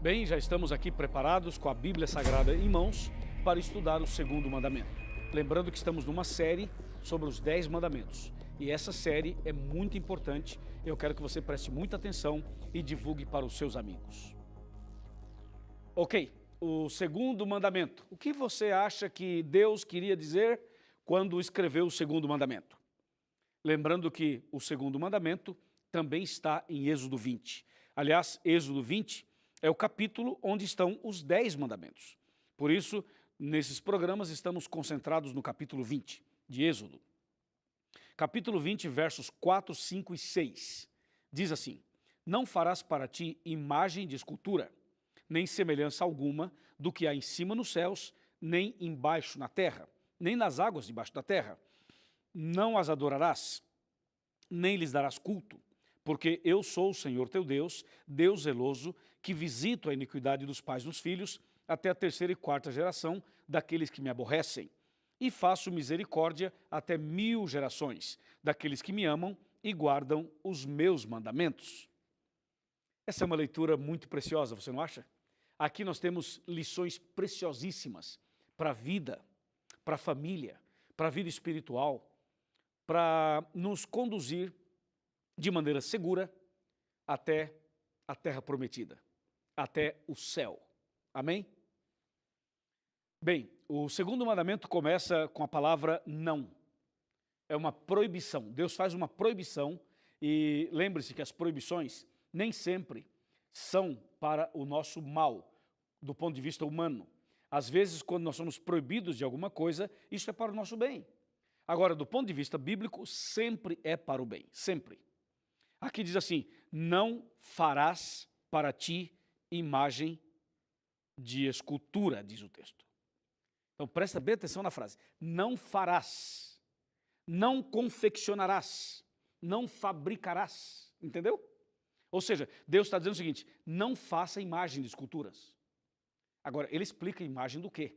Bem, já estamos aqui preparados com a Bíblia Sagrada em mãos para estudar o segundo mandamento. Lembrando que estamos numa série sobre os 10 mandamentos. E essa série é muito importante. Eu quero que você preste muita atenção e divulgue para os seus amigos. Ok, o segundo mandamento. O que você acha que Deus queria dizer quando escreveu o segundo mandamento? Lembrando que o segundo mandamento também está em Êxodo 20. Aliás, Êxodo 20 é o capítulo onde estão os 10 mandamentos. Por isso, nesses programas estamos concentrados no capítulo 20 de Êxodo. Capítulo 20, versos 4, 5 e 6. Diz assim: Não farás para ti imagem de escultura, nem semelhança alguma do que há em cima nos céus, nem embaixo na terra, nem nas águas debaixo da terra. Não as adorarás, nem lhes darás culto, porque eu sou o Senhor teu Deus, Deus zeloso, que visito a iniquidade dos pais nos filhos, até a terceira e quarta geração daqueles que me aborrecem, e faço misericórdia até 1000 gerações daqueles que me amam e guardam os meus mandamentos. Essa é uma leitura muito preciosa, você não acha? Aqui nós temos lições preciosíssimas para a vida, para a família, para a vida espiritual, para nos conduzir de maneira segura até a terra prometida, até o céu. Amém? Bem, o segundo mandamento começa com a palavra não. É uma proibição. Deus faz uma proibição e lembre-se que as proibições nem sempre são para o nosso mal, do ponto de vista humano. Às vezes, quando nós somos proibidos de alguma coisa, isso é para o nosso bem. Agora, do ponto de vista bíblico, sempre é para o bem, sempre. Aqui diz assim: não farás para ti imagem de escultura, diz o texto. Então presta bem atenção na frase. Não farás, não confeccionarás, não fabricarás, entendeu? Ou seja, Deus está dizendo o seguinte: não faça imagem de esculturas. Agora, ele explica imagem do quê?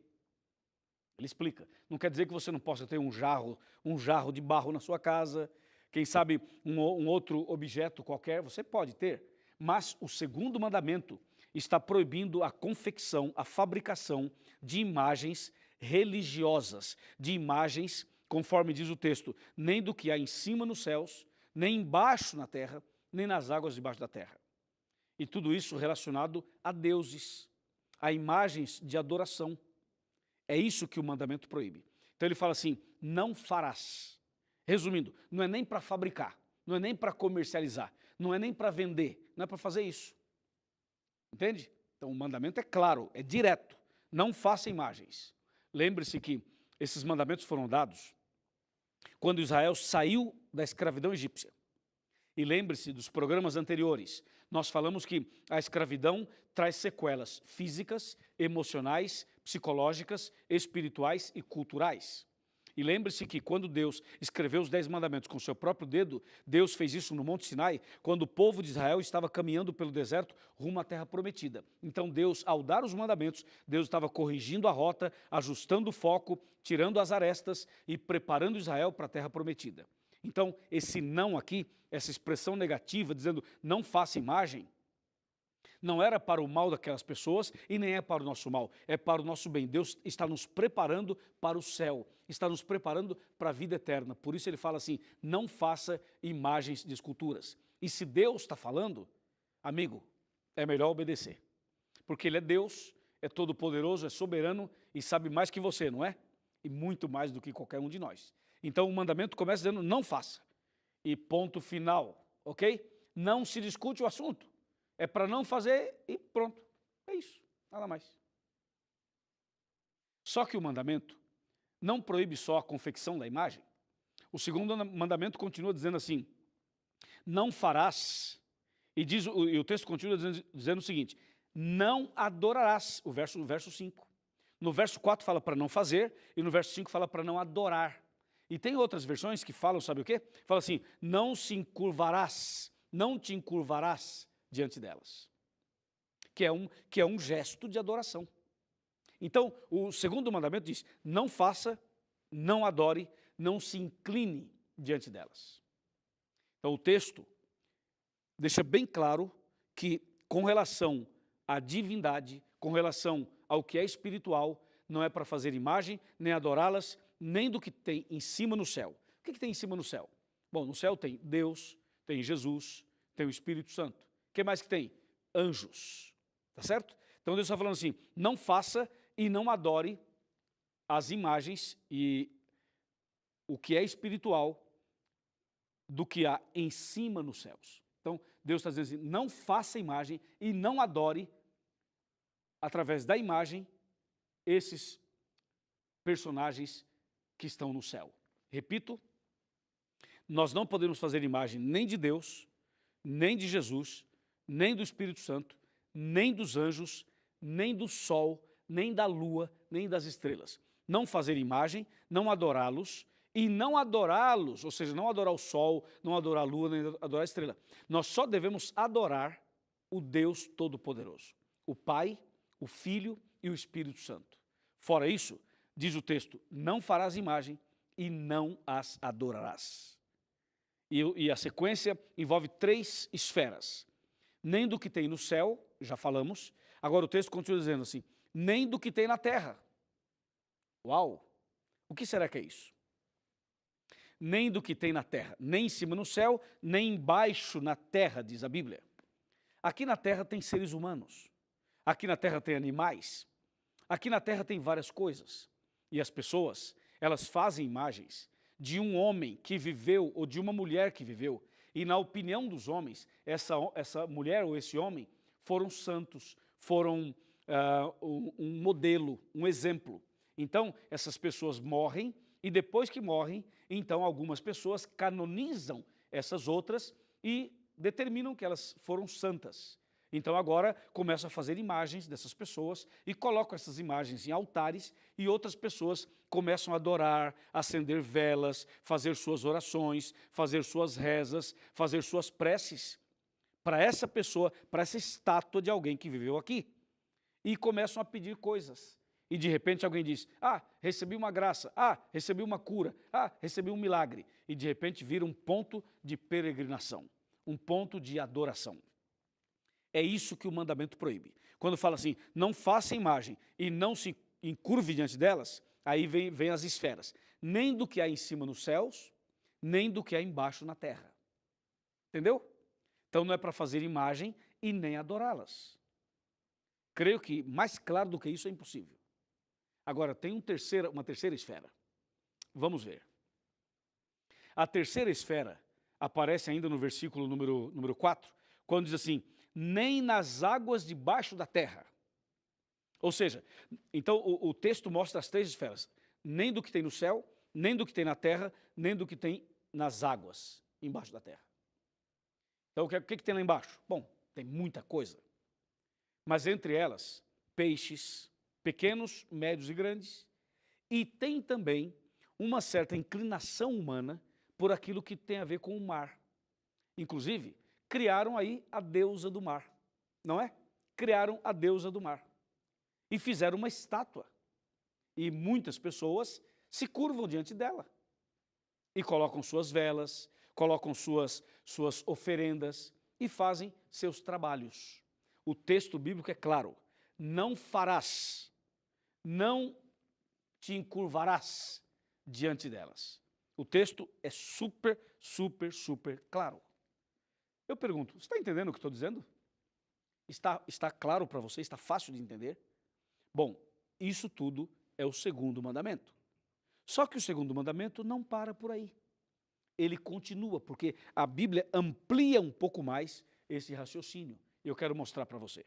Ele explica. Não quer dizer que você não possa ter um jarro de barro na sua casa. Quem sabe um outro objeto qualquer, você pode ter. Mas o segundo mandamento está proibindo a confecção, a fabricação de imagens religiosas, de imagens, conforme diz o texto, nem do que há em cima nos céus, nem embaixo na terra, nem nas águas debaixo da terra. E tudo isso relacionado a deuses, a imagens de adoração. É isso que o mandamento proíbe. Então ele fala assim: não farás. Resumindo, não é nem para fabricar, não é nem para comercializar, não é nem para vender, não é para fazer isso. Entende? Então o mandamento é claro, é direto. Não faça imagens. Lembre-se que esses mandamentos foram dados quando Israel saiu da escravidão egípcia. E lembre-se dos programas anteriores. Nós falamos que a escravidão traz sequelas físicas, emocionais, psicológicas, espirituais e culturais. E lembre-se que quando Deus escreveu os 10 mandamentos com seu próprio dedo, Deus fez isso no Monte Sinai, quando o povo de Israel estava caminhando pelo deserto rumo à terra prometida. Então Deus, ao dar os mandamentos, Deus estava corrigindo a rota, ajustando o foco, tirando as arestas e preparando Israel para a terra prometida. Então, esse não aqui, essa expressão negativa, dizendo não faça imagem, não era para o mal daquelas pessoas e nem é para o nosso mal, é para o nosso bem. Deus está nos preparando para o céu, está nos preparando para a vida eterna. Por isso ele fala assim: não faça imagens de esculturas. E se Deus está falando, amigo, é melhor obedecer. Porque ele é Deus, é todo-poderoso, é soberano e sabe mais que você, não é? E muito mais do que qualquer um de nós. Então o mandamento começa dizendo não faça. E ponto final, ok? Não se discute o assunto. É para não fazer e pronto. É isso, nada mais. Só que o mandamento não proíbe só a confecção da imagem. O segundo mandamento continua dizendo assim: não farás, e o texto continua dizendo o seguinte: não adorarás, o verso 5. No verso 4 fala para não fazer, e no verso 5 fala para não adorar. E tem outras versões que falam, sabe o quê? Fala assim: não se encurvarás, não te encurvarás diante delas, que é um gesto de adoração. Então, o segundo mandamento diz: não faça, não adore, não se incline diante delas. Então, o texto deixa bem claro que, com relação à divindade, com relação ao que é espiritual, não é para fazer imagem, nem adorá-las, nem do que tem em cima no céu. O que tem em cima no céu? Bom, no céu tem Deus, tem Jesus, tem o Espírito Santo. O que mais que tem? Anjos. Tá certo? Então Deus está falando assim, não faça e não adore as imagens e o que é espiritual do que há em cima nos céus. Então Deus está dizendo assim, não faça imagem e não adore através da imagem esses personagens que estão no céu. Repito, nós não podemos fazer imagem nem de Deus, nem de Jesus, nem do Espírito Santo, nem dos anjos, nem do sol, nem da lua, nem das estrelas. Não fazer imagem, não adorá-los e não adorá-los, ou seja, não adorar o sol, não adorar a lua, nem adorar a estrela. Nós só devemos adorar o Deus Todo-Poderoso, o Pai, o Filho e o Espírito Santo. Fora isso, diz o texto, não farás imagem e não as adorarás. E a sequência envolve 3 esferas. Nem do que tem no céu, já falamos. Agora o texto continua dizendo assim, nem do que tem na terra. Uau! O que será que é isso? Nem do que tem na terra, nem em cima no céu, nem embaixo na terra, diz a Bíblia. Aqui na terra tem seres humanos. Aqui na terra tem animais. Aqui na terra tem várias coisas. E as pessoas, elas fazem imagens de um homem que viveu ou de uma mulher que viveu. E na opinião dos homens, essa mulher ou esse homem foram santos, foram um modelo, um exemplo. Então, essas pessoas morrem e depois que morrem, então algumas pessoas canonizam essas outras e determinam que elas foram santas. Então agora começam a fazer imagens dessas pessoas e colocam essas imagens em altares e outras pessoas começam a adorar, acender velas, fazer suas orações, fazer suas rezas, fazer suas preces para essa pessoa, para essa estátua de alguém que viveu aqui. E começam a pedir coisas. E de repente alguém diz, recebi uma graça, recebi uma cura, recebi um milagre. E de repente vira um ponto de peregrinação, um ponto de adoração. É isso que o mandamento proíbe. Quando fala assim, não faça imagem e não se encurve diante delas, aí vem as esferas. Nem do que há em cima nos céus, nem do que há embaixo na terra. Entendeu? Então não é para fazer imagem e nem adorá-las. Creio que mais claro do que isso é impossível. Agora, tem uma terceira esfera. Vamos ver. A terceira esfera aparece ainda no versículo número 4, quando diz assim, nem nas águas debaixo da terra. Ou seja, então o texto mostra as 3 esferas. Nem do que tem no céu, nem do que tem na terra, nem do que tem nas águas embaixo da terra. Então o que tem lá embaixo? Bom, tem muita coisa. Mas entre elas, peixes, pequenos, médios e grandes, e tem também uma certa inclinação humana por aquilo que tem a ver com o mar. Inclusive, criaram aí a deusa do mar, não é? Criaram a deusa do mar e fizeram uma estátua. E muitas pessoas se curvam diante dela e colocam suas velas, colocam suas oferendas e fazem seus trabalhos. O texto bíblico é claro, não farás, não te encurvarás diante delas. O texto é super claro. Eu pergunto, você está entendendo o que estou dizendo? Está claro para você? Está fácil de entender? Bom, isso tudo é o segundo mandamento. Só que o segundo mandamento não para por aí. Ele continua, porque a Bíblia amplia um pouco mais esse raciocínio. Eu quero mostrar para você.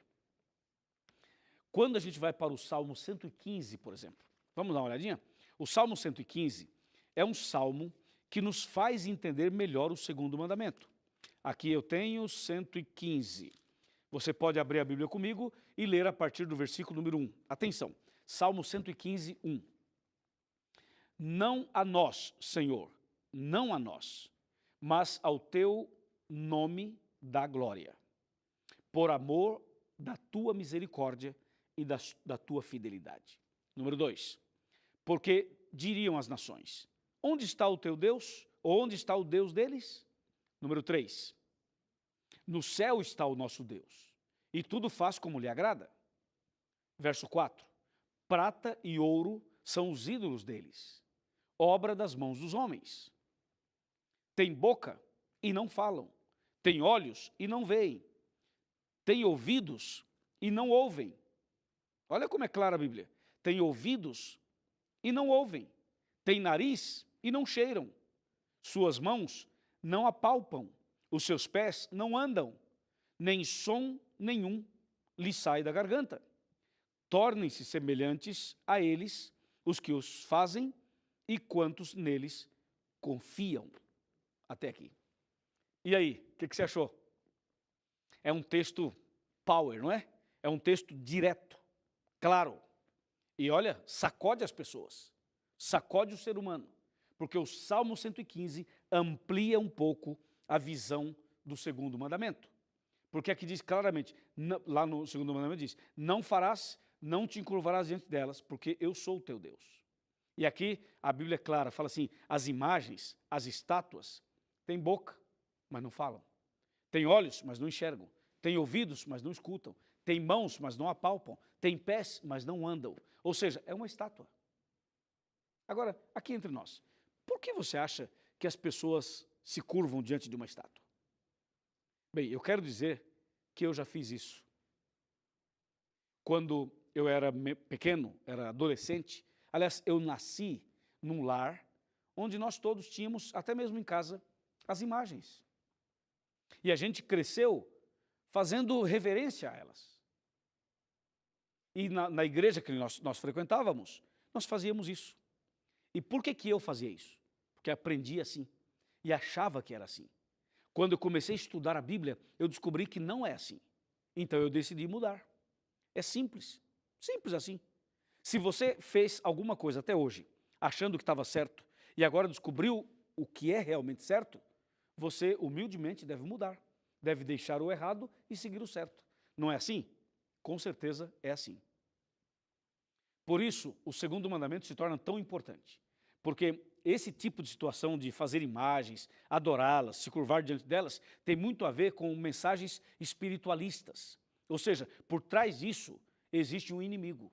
Quando a gente vai para o Salmo 115, por exemplo, vamos dar uma olhadinha? O Salmo 115 é um salmo que nos faz entender melhor o segundo mandamento. Aqui eu tenho 115. Você pode abrir a Bíblia comigo e ler a partir do versículo número 1. Atenção, Salmo 115, 1. Não a nós, Senhor, não a nós, mas ao teu nome dá glória, por amor da tua misericórdia e da tua fidelidade. Número 2. Porque diriam as nações, onde está o teu Deus? Ou onde está o Deus deles? Número 3. No céu está o nosso Deus, e tudo faz como lhe agrada. Verso 4. Prata e ouro são os ídolos deles, obra das mãos dos homens. Tem boca e não falam, tem olhos e não veem, tem ouvidos e não ouvem. Olha como é clara a Bíblia. Tem ouvidos e não ouvem, tem nariz e não cheiram, suas mãos não apalpam, os seus pés não andam, nem som nenhum lhe sai da garganta. Tornem-se semelhantes a eles os que os fazem e quantos neles confiam. Até aqui. E aí, o que você achou? É um texto power, não é? É um texto direto, claro. E olha, sacode as pessoas, sacode o ser humano, porque o Salmo 115 amplia um pouco a visão do segundo mandamento. Porque aqui diz claramente, lá no segundo mandamento diz, não farás, não te encurvarás diante delas, porque eu sou o teu Deus. E aqui a Bíblia é clara, fala assim, as imagens, as estátuas, têm boca, mas não falam. Têm olhos, mas não enxergam. Têm ouvidos, mas não escutam. Têm mãos, mas não apalpam. Têm pés, mas não andam. Ou seja, é uma estátua. Agora, aqui entre nós, por que você acha que as pessoas se curvam diante de uma estátua? Bem, eu quero dizer que eu já fiz isso. Quando eu era pequeno, era adolescente, aliás, eu nasci num lar onde nós todos tínhamos, até mesmo em casa, as imagens. E a gente cresceu fazendo reverência a elas. E na igreja que nós frequentávamos, nós fazíamos isso. E por que eu fazia isso? Porque aprendi assim e achava que era assim. Quando eu comecei a estudar a Bíblia, eu descobri que não é assim. Então eu decidi mudar. É simples, simples assim. Se você fez alguma coisa até hoje, achando que estava certo, e agora descobriu o que é realmente certo, você humildemente deve mudar. Deve deixar o errado e seguir o certo. Não é assim? Com certeza é assim. Por isso, o segundo mandamento se torna tão importante. Porque esse tipo de situação de fazer imagens, adorá-las, se curvar diante delas, tem muito a ver com mensagens espiritualistas. Ou seja, por trás disso existe um inimigo.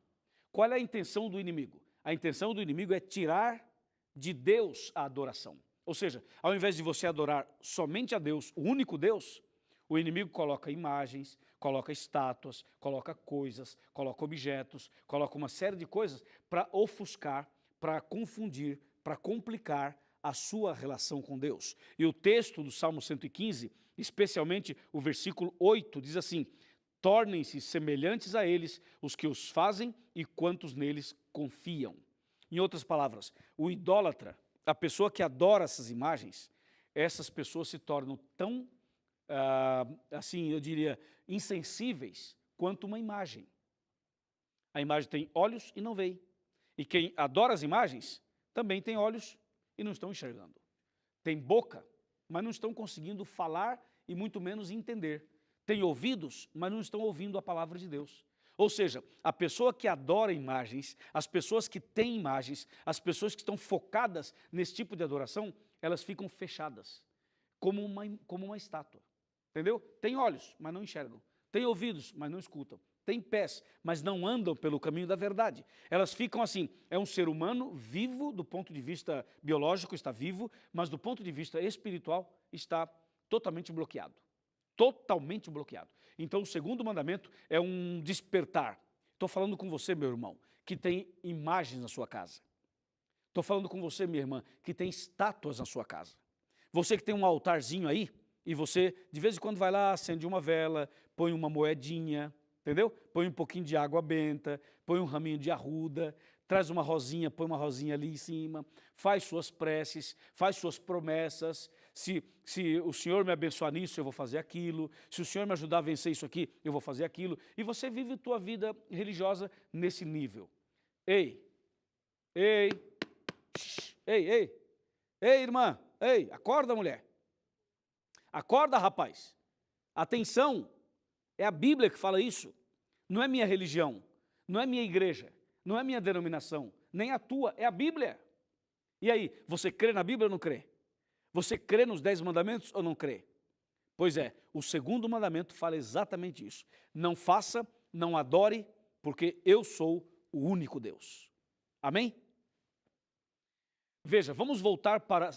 Qual é a intenção do inimigo? A intenção do inimigo é tirar de Deus a adoração. Ou seja, ao invés de você adorar somente a Deus, o único Deus, o inimigo coloca imagens, coloca estátuas, coloca coisas, coloca objetos, coloca uma série de coisas para ofuscar, para confundir, para complicar a sua relação com Deus. E o texto do Salmo 115, especialmente o versículo 8, diz assim, tornem-se semelhantes a eles os que os fazem e quantos neles confiam. Em outras palavras, o idólatra, a pessoa que adora essas imagens, essas pessoas se tornam tão, assim, eu diria, insensíveis quanto uma imagem. A imagem tem olhos e não vê. E quem adora as imagens também tem olhos e não estão enxergando. Tem boca, mas não estão conseguindo falar e muito menos entender. Tem ouvidos, mas não estão ouvindo a palavra de Deus. Ou seja, a pessoa que adora imagens, as pessoas que têm imagens, as pessoas que estão focadas nesse tipo de adoração, elas ficam fechadas, como uma estátua. Entendeu? Tem olhos, mas não enxergam. Tem ouvidos, mas não escutam. Tem pés, mas não andam pelo caminho da verdade. Elas ficam assim, é um ser humano vivo, do ponto de vista biológico está vivo, mas do ponto de vista espiritual está totalmente bloqueado. Totalmente bloqueado. Então o segundo mandamento é um despertar. Estou falando com você, meu irmão, que tem imagens na sua casa. Estou falando com você, minha irmã, que tem estátuas na sua casa. Você que tem um altarzinho aí, e você de vez em quando vai lá, acende uma vela, põe uma moedinha, entendeu? Põe um pouquinho de água benta, põe um raminho de arruda, traz uma rosinha, põe uma rosinha ali em cima, faz suas preces, faz suas promessas. Se o Senhor me abençoar nisso, eu vou fazer aquilo. Se o Senhor me ajudar a vencer isso aqui, eu vou fazer aquilo. E você vive tua vida religiosa nesse nível. Ei, irmã, ei, acorda, mulher. Acorda, rapaz. Atenção, é a Bíblia que fala isso. Não é minha religião, não é minha igreja, não é minha denominação, nem a tua, é a Bíblia. E aí, você crê na Bíblia ou não crê? Você crê nos 10 mandamentos ou não crê? Pois é, o segundo mandamento fala exatamente isso. Não faça, não adore, porque eu sou o único Deus. Amém? Veja, vamos voltar para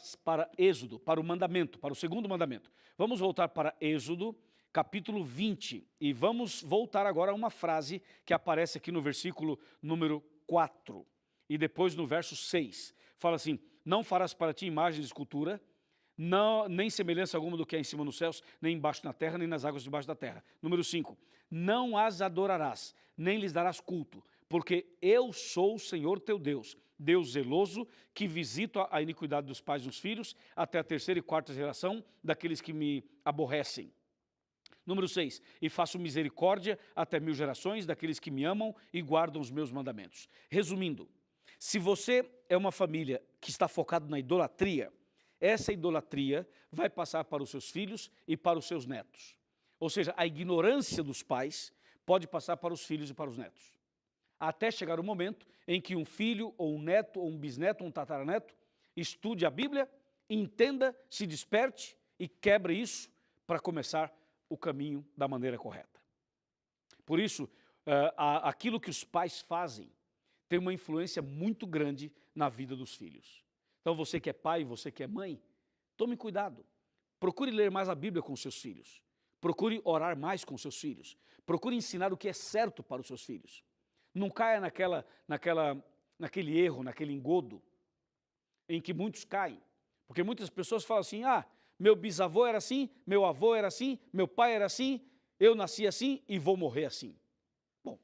Êxodo, para o mandamento, para o segundo mandamento. Vamos voltar para Êxodo, capítulo 20, e vamos voltar agora a uma frase que aparece aqui no versículo número 4, e depois no verso 6. Fala assim, não farás para ti imagem de escultura, não, nem semelhança alguma do que é em cima nos céus, nem embaixo na terra, nem nas águas debaixo da terra. Número 5, não as adorarás, nem lhes darás culto, porque eu sou o Senhor teu Deus, Deus zeloso, que visito a iniquidade dos pais dos filhos, até a terceira e quarta geração daqueles que me aborrecem. Número 6, e faço misericórdia até 1000 gerações daqueles que me amam e guardam os meus mandamentos. Resumindo, se você é uma família que está focada na idolatria, essa idolatria vai passar para os seus filhos e para os seus netos. Ou seja, a ignorância dos pais pode passar para os filhos e para os netos. Até chegar o momento em que um filho, ou um neto, ou um bisneto, ou um tataraneto, estude a Bíblia, entenda, se desperte e quebre isso para começar o caminho da maneira correta. Por isso, aquilo que os pais fazem tem uma influência muito grande na vida dos filhos. Então você que é pai, você que é mãe, tome cuidado. Procure ler mais a Bíblia com seus filhos. Procure orar mais com seus filhos. Procure ensinar o que é certo para os seus filhos. Não caia naquele erro, naquele engodo em que muitos caem. Porque muitas pessoas falam assim, meu bisavô era assim, meu avô era assim, meu pai era assim, eu nasci assim e vou morrer assim. Bom,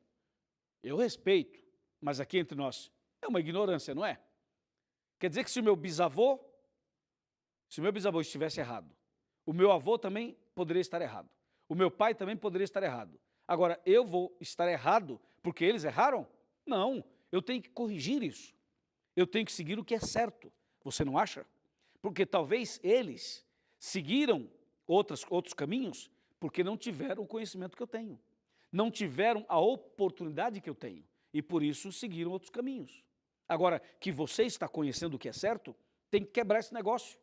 eu respeito, mas aqui entre nós é uma ignorância, não é? Quer dizer que se o meu bisavô estivesse errado, o meu avô também poderia estar errado, o meu pai também poderia estar errado. Agora, eu vou estar errado porque eles erraram? Não, eu tenho que corrigir isso. Eu tenho que seguir o que é certo. Você não acha? Porque talvez eles seguiram outros caminhos porque não tiveram o conhecimento que eu tenho. Não tiveram a oportunidade que eu tenho. E por isso seguiram outros caminhos. Agora, que você está conhecendo o que é certo, tem que quebrar esse negócio.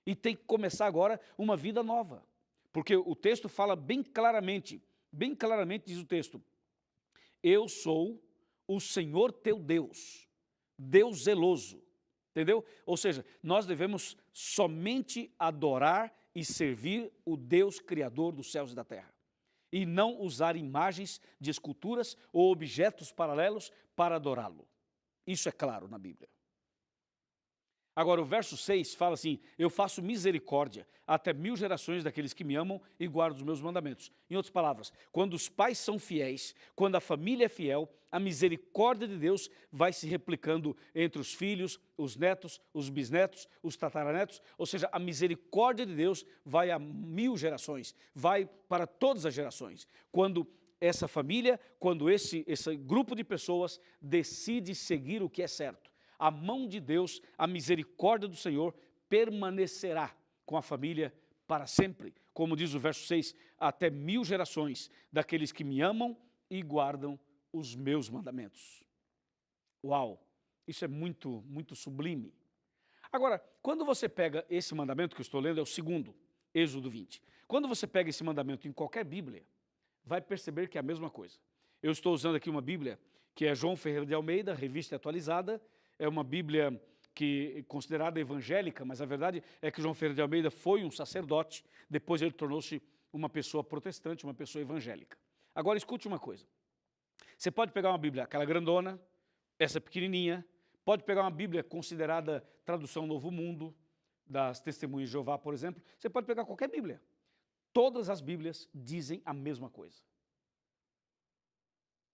E tem que começar agora uma vida nova. Porque o texto fala bem claramente diz o texto, eu sou o Senhor teu Deus, Deus zeloso, entendeu? Ou seja, nós devemos somente adorar e servir o Deus Criador dos céus e da terra. E não usar imagens de esculturas ou objetos paralelos para adorá-lo. Isso é claro na Bíblia. Agora o verso 6 fala assim, eu faço misericórdia até 1000 gerações daqueles que me amam e guardam os meus mandamentos. Em outras palavras, quando os pais são fiéis, quando a família é fiel, a misericórdia de Deus vai se replicando entre os filhos, os netos, os bisnetos, os tataranetos, ou seja, a misericórdia de Deus vai a 1000 gerações, vai para todas as gerações. Quando essa família, quando esse grupo de pessoas decide seguir o que é certo, a mão de Deus, a misericórdia do Senhor permanecerá com a família para sempre. Como diz o verso 6, até 1000 gerações daqueles que me amam e guardam os meus mandamentos. Uau, isso é muito, muito sublime. Agora, quando você pega esse mandamento que eu estou lendo, é o segundo, Êxodo 20. Quando você pega esse mandamento em qualquer Bíblia, vai perceber que é a mesma coisa. Eu estou usando aqui uma Bíblia que é João Ferreira de Almeida, revista atualizada. É uma Bíblia que é considerada evangélica, mas a verdade é que João Ferreira de Almeida foi um sacerdote, depois ele tornou-se uma pessoa protestante, uma pessoa evangélica. Agora escute uma coisa, você pode pegar uma Bíblia, aquela grandona, essa pequenininha, pode pegar uma Bíblia considerada tradução Novo Mundo, das Testemunhas de Jeová, por exemplo, você pode pegar qualquer Bíblia. Todas as Bíblias dizem a mesma coisa.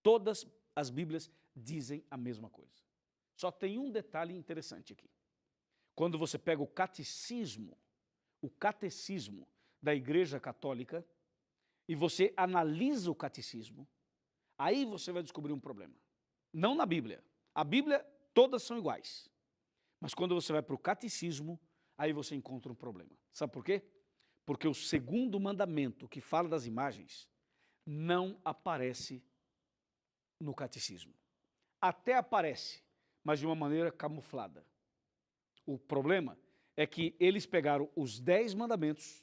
Todas as Bíblias dizem a mesma coisa. Só tem um detalhe interessante aqui. Quando você pega o catecismo da Igreja Católica, e você analisa o catecismo, aí você vai descobrir um problema. Não na Bíblia. A Bíblia, todas são iguais. Mas quando você vai para o catecismo, aí você encontra um problema. Sabe por quê? Porque o segundo mandamento, que fala das imagens, não aparece no catecismo. Até aparece, mas de uma maneira camuflada. O problema é que eles pegaram os 10 mandamentos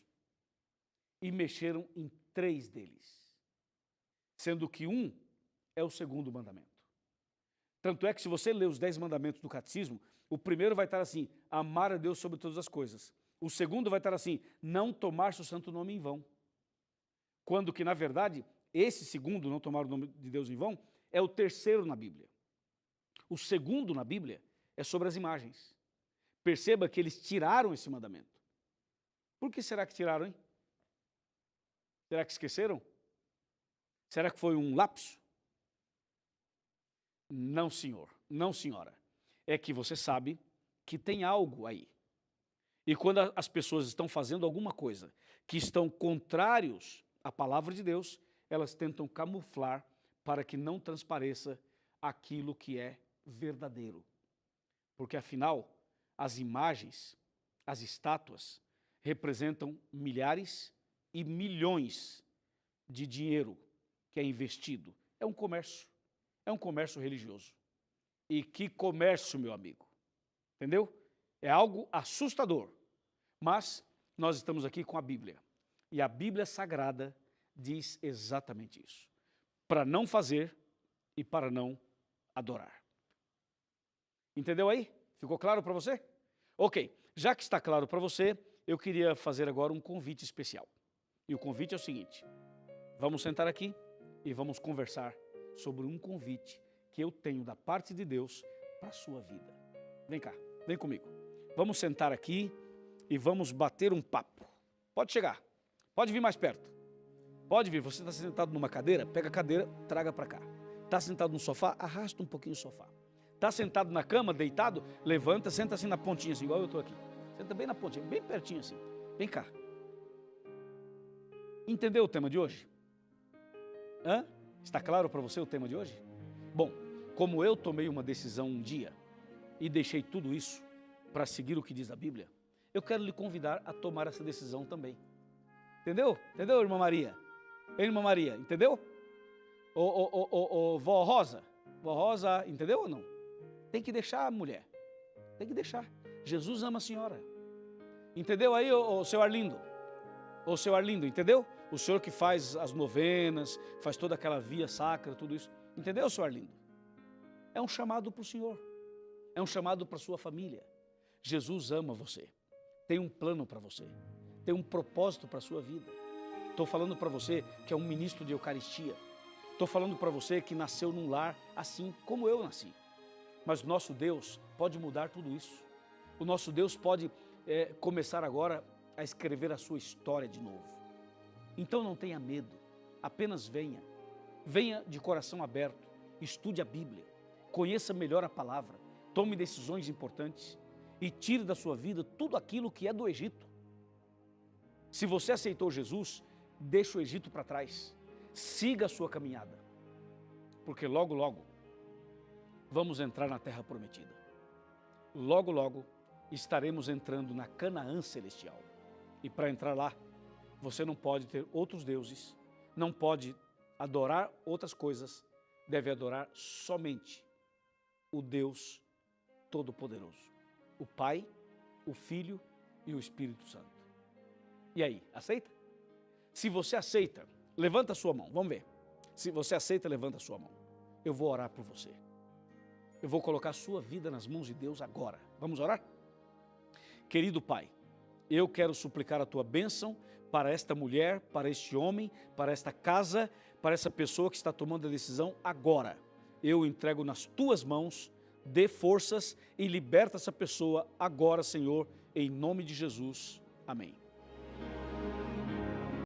e mexeram em 3 deles, sendo que um é o segundo mandamento. Tanto é que se você ler os 10 mandamentos do catecismo, o primeiro vai estar assim, amar a Deus sobre todas as coisas. O segundo vai estar assim, não tomar seu santo nome em vão. Quando que, na verdade, esse segundo, não tomar o nome de Deus em vão, é o terceiro na Bíblia. O segundo na Bíblia é sobre as imagens. Perceba que eles tiraram esse mandamento. Por que será que tiraram, hein? Será que esqueceram? Será que foi um lapso? Não, senhor. Não, senhora. É que você sabe que tem algo aí. E quando as pessoas estão fazendo alguma coisa que estão contrários à palavra de Deus, elas tentam camuflar para que não transpareça aquilo que é verdadeiro. Porque, afinal, as imagens, as estátuas, representam milhares e milhões de dinheiro que é investido. É um comércio religioso. E que comércio, meu amigo, entendeu? É algo assustador, mas nós estamos aqui com a Bíblia. E a Bíblia Sagrada diz exatamente isso. Para não fazer e para não adorar. Entendeu aí? Ficou claro para você? Ok, já que está claro para você, eu queria fazer agora um convite especial. E o convite é o seguinte, vamos sentar aqui e vamos conversar sobre um convite que eu tenho da parte de Deus para a sua vida. Vem cá, vem comigo. Vamos sentar aqui e vamos bater um papo. Pode chegar, pode vir mais perto. Pode vir, você está sentado numa cadeira, pega a cadeira, traga para cá. Está sentado no sofá, arrasta um pouquinho o sofá. Está sentado na cama, deitado, levanta, senta assim na pontinha, assim, igual eu estou aqui. Senta bem na pontinha, bem pertinho assim. Vem cá. Entendeu o tema de hoje? Hã? Está claro para você o tema de hoje? Bom, como eu tomei uma decisão um dia e deixei tudo isso para seguir o que diz a Bíblia, eu quero lhe convidar a tomar essa decisão também. Entendeu? Entendeu, irmã Maria? Irmã Maria, entendeu? Vó Rosa? Vó Rosa, entendeu ou não? Tem que deixar a mulher. Tem que deixar. Jesus ama a senhora. Entendeu aí, o seu Arlindo? O seu Arlindo, entendeu? O senhor que faz as novenas, faz toda aquela via sacra, tudo isso. Entendeu, seu Arlindo? É um chamado para o senhor. É um chamado para a sua família. Jesus ama você. Tem um plano para você. Tem um propósito para a sua vida. Estou falando para você que é um ministro de Eucaristia. Estou falando para você que nasceu num lar assim como eu nasci. Mas o nosso Deus pode mudar tudo isso. O nosso Deus pode começar agora a escrever a sua história de novo. Então não tenha medo, apenas venha. Venha de coração aberto, estude a Bíblia, conheça melhor a palavra, tome decisões importantes e tire da sua vida tudo aquilo que é do Egito. Se você aceitou Jesus, deixa o Egito para trás, siga a sua caminhada, porque logo, logo, vamos entrar na terra prometida. Logo, logo, estaremos entrando na Canaã celestial. E para entrar lá, você não pode ter outros deuses, não pode adorar outras coisas, deve adorar somente o Deus Todo-Poderoso, o Pai, o Filho e o Espírito Santo. E aí, aceita? Se você aceita, levanta a sua mão, vamos ver. Se você aceita, levanta a sua mão. Eu vou orar por você. Eu vou colocar a sua vida nas mãos de Deus agora. Vamos orar? Querido Pai, eu quero suplicar a tua bênção para esta mulher, para este homem, para esta casa, para essa pessoa que está tomando a decisão agora. Eu entrego nas tuas mãos, dê forças e liberta essa pessoa agora, Senhor, em nome de Jesus. Amém.